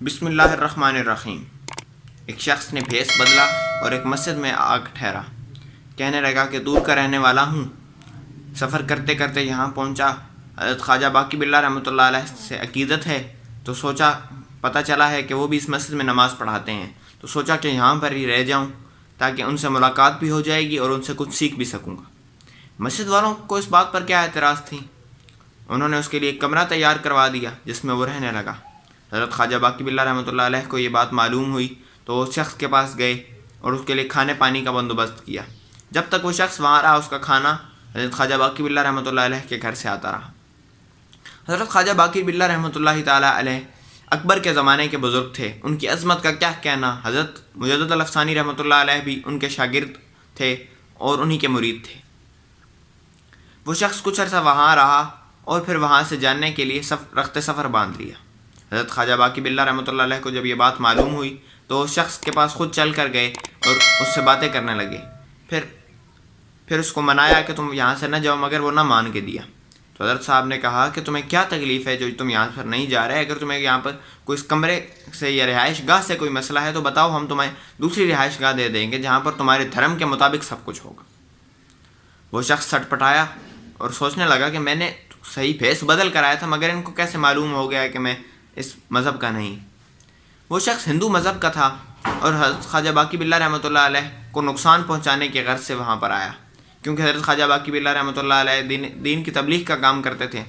بسم اللہ الرحمن الرحیم۔ ایک شخص نے بھیس بدلا اور ایک مسجد میں آ ٹھہرا۔ کہنے لگا کہ دور کا رہنے والا ہوں، سفر کرتے کرتے یہاں پہنچا۔ حضرت خواجہ باقی باللہ رحمۃ اللہ علیہ سے عقیدت ہے، تو سوچا، پتہ چلا ہے کہ وہ بھی اس مسجد میں نماز پڑھاتے ہیں، تو سوچا کہ یہاں پر ہی رہ جاؤں تاکہ ان سے ملاقات بھی ہو جائے گی اور ان سے کچھ سیکھ بھی سکوں گا۔ مسجد والوں کو اس بات پر کیا اعتراض تھی؟ انہوں نے اس کے لیے ایک کمرہ تیار کروا دیا جس میں وہ رہنے لگا۔ حضرت خواجہ باقی باللہ رحمۃ اللہ علیہ کو یہ بات معلوم ہوئی تو اس شخص کے پاس گئے اور اس کے لیے کھانے پانی کا بندوبست کیا۔ جب تک وہ شخص وہاں رہا، اس کا کھانا حضرت خواجہ باقی باللہ رحمۃ اللہ علیہ کے گھر سے آتا رہا۔ حضرت خواجہ باقی باللہ رحمۃ اللہ تعالیٰ علیہ اکبر کے زمانے کے بزرگ تھے، ان کی عظمت کا کیا کہنا۔ حضرت مجدد الافسانی رحمۃ اللہ علیہ بھی ان کے شاگرد تھے اور انہی کے مرید تھے۔ وہ شخص کچھ عرصہ وہاں رہا اور پھر وہاں سے جاننے کے لیے رخت سفر باندھ لیا۔ حضرت خواجہ باقی باللہ رحمۃ اللہ علیہ کو جب یہ بات معلوم ہوئی تو اس شخص کے پاس خود چل کر گئے اور اس سے باتیں کرنے لگے۔ پھر اس کو منایا کہ تم یہاں سے نہ جاؤ، مگر وہ نہ مان کے دیا۔ تو حضرت صاحب نے کہا کہ تمہیں کیا تکلیف ہے جو تم یہاں پر نہیں جا رہے؟ اگر تمہیں یہاں پر کوئی اس کمرے سے یا رہائش گاہ سے کوئی مسئلہ ہے تو بتاؤ، ہم تمہیں دوسری رہائش گاہ دے دیں گے جہاں پر تمہارے دھرم کے مطابق سب کچھ ہوگا۔ وہ شخص سٹ پٹایا اور سوچنے لگا کہ میں نے صحیح بھیس بدل کر آیا تھا، مگر ان کو کیسے معلوم ہو گیا کہ میں اس مذہب کا نہیں۔ وہ شخص ہندو مذہب کا تھا اور حضرت خواجہ باقی باللہ رحمۃ اللہ علیہ کو نقصان پہنچانے کے غرض سے وہاں پر آیا، کیونکہ حضرت خواجہ باقی باللہ رحمۃ اللہ علیہ دین کی تبلیغ کا کام کرتے تھے۔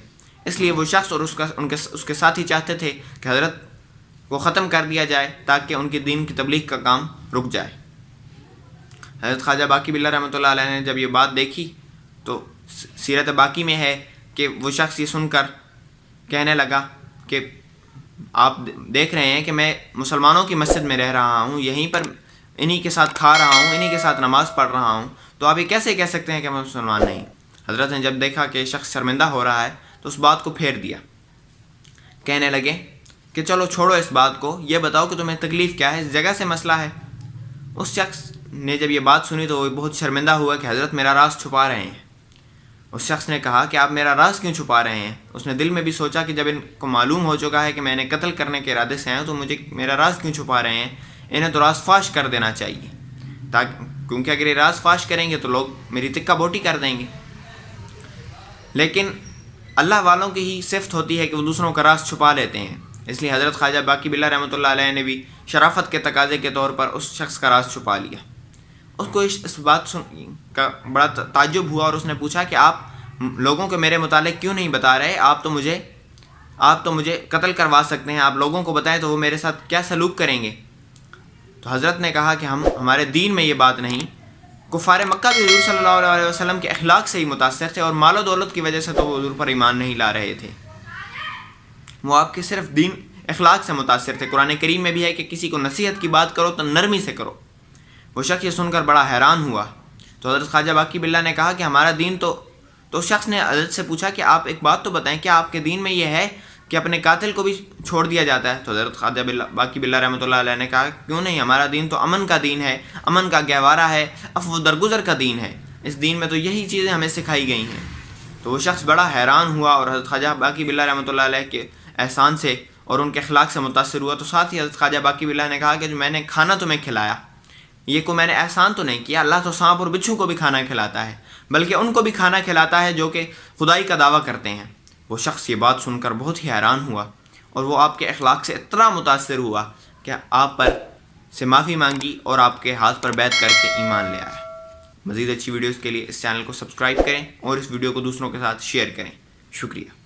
اس لیے وہ شخص اور اس کے ساتھی چاہتے تھے کہ حضرت کو ختم کر دیا جائے تاکہ ان کی دین کی تبلیغ کا کام رک جائے۔ حضرت خواجہ باقی باللہ رحمۃ اللہ علیہ نے جب یہ بات دیکھی تو سیرت باقی میں ہے کہ وہ شخص یہ سن کر کہنے لگا کہ آپ دیکھ رہے ہیں کہ میں مسلمانوں کی مسجد میں رہ رہا ہوں، یہیں پر انہی کے ساتھ کھا رہا ہوں، انہی کے ساتھ نماز پڑھ رہا ہوں، تو آپ یہ کیسے کہہ سکتے ہیں کہ میں مسلمان نہیں؟ حضرت نے جب دیکھا کہ شخص شرمندہ ہو رہا ہے تو اس بات کو پھیر دیا۔ کہنے لگے کہ چلو چھوڑو اس بات کو، یہ بتاؤ کہ تمہیں تکلیف کیا ہے، اس جگہ سے مسئلہ ہے۔ اس شخص نے جب یہ بات سنی تو وہ بہت شرمندہ ہوا کہ حضرت میرا راز چھپا رہے ہیں۔ اس شخص نے کہا کہ آپ میرا راز کیوں چھپا رہے ہیں؟ اس نے دل میں بھی سوچا کہ جب ان کو معلوم ہو چکا ہے کہ میں نے قتل کرنے کے ارادے سے آیا ہوں تو مجھے میرا راز کیوں چھپا رہے ہیں؟ انہیں تو راز فاش کر دینا چاہیے، کیونکہ اگر یہ راز فاش کریں گے تو لوگ میری تکہ بوٹی کر دیں گے۔ لیکن اللہ والوں کی ہی صفت ہوتی ہے کہ وہ دوسروں کا راز چھپا لیتے ہیں، اس لیے حضرت خواجہ باقی باللہ رحمۃ اللہ علیہ نے بھی شرافت کے تقاضے کے طور پر اس شخص کا راز چھپا لیا۔ اس کو اس بات کا بڑا تعجب ہوا اور اس نے پوچھا کہ آپ لوگوں کو میرے متعلق کیوں نہیں بتا رہے؟ آپ تو مجھے قتل کروا سکتے ہیں، آپ لوگوں کو بتائیں تو وہ میرے ساتھ کیا سلوک کریں گے؟ تو حضرت نے کہا کہ ہمارے دین میں یہ بات نہیں۔ کفار مکہ بھی حضور صلی اللہ علیہ وسلم کے اخلاق سے ہی متاثر تھے اور مال و دولت کی وجہ سے تو وہ حضور پر ایمان نہیں لا رہے تھے، وہ آپ کے صرف دین اخلاق سے متاثر تھے۔ قرآن کریم میں بھی ہے کہ کسی کو نصیحت کی بات کرو تو نرمی سے کرو۔ وہ شخص یہ سن کر بڑا حیران ہوا۔ تو حضرت خواجہ باقی باللہ نے کہا کہ ہمارا دین تو اس شخص نے حضرت سے پوچھا کہ آپ ایک بات تو بتائیں، کیا آپ کے دین میں یہ ہے کہ اپنے قاتل کو بھی چھوڑ دیا جاتا ہے؟ تو حضرت خواجہ باقی باللہ رحمۃ اللہ علیہ نے کہا کیوں نہیں، ہمارا دین تو امن کا دین ہے، امن کا گہوارہ ہے، عفو درگزر کا دین ہے، اس دین میں تو یہی چیزیں ہمیں سکھائی گئی ہیں۔ تو وہ شخص بڑا حیران ہوا اور حضرت خواجہ باقی باللہ رحمۃ اللہ علیہ کے احسان سے اور ان کے اخلاق سے متاثر ہوا۔ تو ساتھ ہی حضرت خواجہ باقی باللہ نے کہا کہ جو میں نے کھانا تمہیں کھلایا، یہ کو میں نے احسان تو نہیں کیا، اللہ تو سانپ اور بچھو کو بھی کھانا کھلاتا ہے، بلکہ ان کو بھی کھانا کھلاتا ہے جو کہ خدائی کا دعویٰ کرتے ہیں۔ وہ شخص یہ بات سن کر بہت ہی حیران ہوا اور وہ آپ کے اخلاق سے اتنا متاثر ہوا کہ آپ پر سے معافی مانگی اور آپ کے ہاتھ پر بیعت کر کے ایمان لے آیا۔ مزید اچھی ویڈیوز کے لیے اس چینل کو سبسکرائب کریں اور اس ویڈیو کو دوسروں کے ساتھ شیئر کریں۔ شکریہ۔